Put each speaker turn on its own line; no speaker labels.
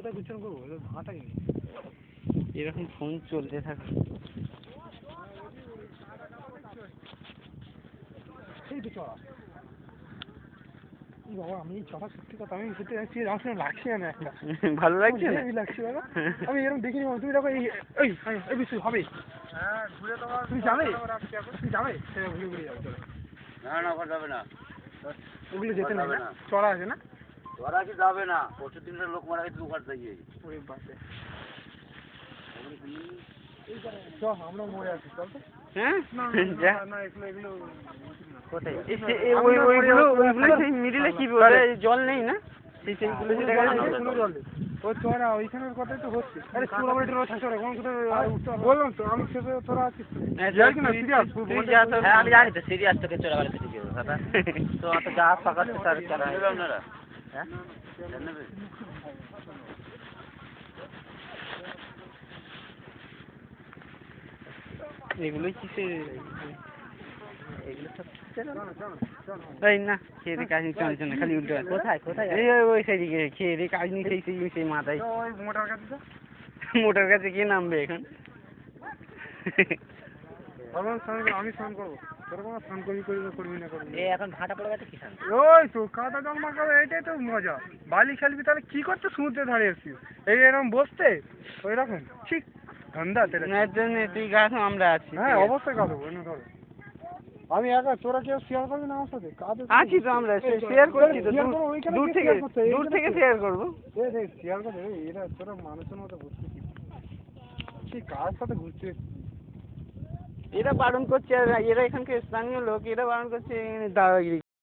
কোথায় গুচ্ছন করবো ভাঁটা কিনে
এরকম ফোন চলতে থাকে।
সেই তো চড়া বাবা, আমি চড়া সত্যি কথা, আমি সত্যি যাচ্ছি, আমার সঙ্গে লাগছে না একটা
ভালো লাগছে না?
লাগছে বাবা, আমি এরকম দেখিনি। তুমি দেখো এই বিশ্ব হবে, ঘুরে তোমার তুমি যাবে, তুমি যাবে ঘুরে ঘুরে যাবে।
না না, ওখানে যাবে না,
ওগুলো যেতে না, চড়া আছে না?
ওরা কি যাবে না, পরশু দিনের লোক মারা গেছে ওখানে গিয়ে।
ওরে বাপরে, চ আমরা মরে আছি, চল তো।
হ্যাঁ
না এগুলো এগুলো
কোথায় ওইগুলো সেই মিডিলে কি বলে জল নেই না? সেইগুলো
জল নেই। ও চড়া ওইখানের কথাই তো হচ্ছে। আরে চূড়াবাড়িটা রোজ থাকছে, এখন কোথায় বললাম তো আমি সেটা তোরা আছিস সিরিয়াস।
হ্যাঁ আমি জানি তো, সিরিয়াস তোকে চোরাবাড়ি থেকে গিয়ে দাদা তো অত যা পাকাচ্ছে তার কেন আপনারা হ্যাঁ নেবে।
এগুলোই কিসে এগুলো সব এই না খেয়ে দিয়ে কাজ নিতে হচ্ছে না, খালি উল্টো কোথায় কোথায় এই ওই সেদিকে খেয়ে দিয়ে কাজ নিতে সেই মাথায়
মোটার কাছে তো
মোটার কাছে গিয়ে নামবে এখন।
আমি স্নান করবো, তোর কোনো স্নান করবি না করবি।
এখন ভাটা পড়ে গেছে কি শান্তি।
ওই তো কাদা জল মাখাবে, এটাই তো মজা। বালি খেলবি তাহলে কি করতে সমুদ্রে ধারে এসছিস, এই এরকম বসতে ওই রকম ঠিক ধান্দা
তুই গাছ আমরা আছি।
হ্যাঁ অবশ্যই কাঁদবো, এনে ধরো। আমি একা, তোরা কেউ শেয়ার করবি না আমার সাথে?
আছি তো আমরা, শেয়ার করছি তো, দূর থেকে শেয়ার করবো।
শেয়ার করবে এরা, তোরা মানুষের মতো বুঝতে ঠিক কার সাথে ঘুরতে।
এরা বারণ করছে, আর এরা এখানকার স্থানীয় লোক, এরা বারণ করছে দাদাগিরি।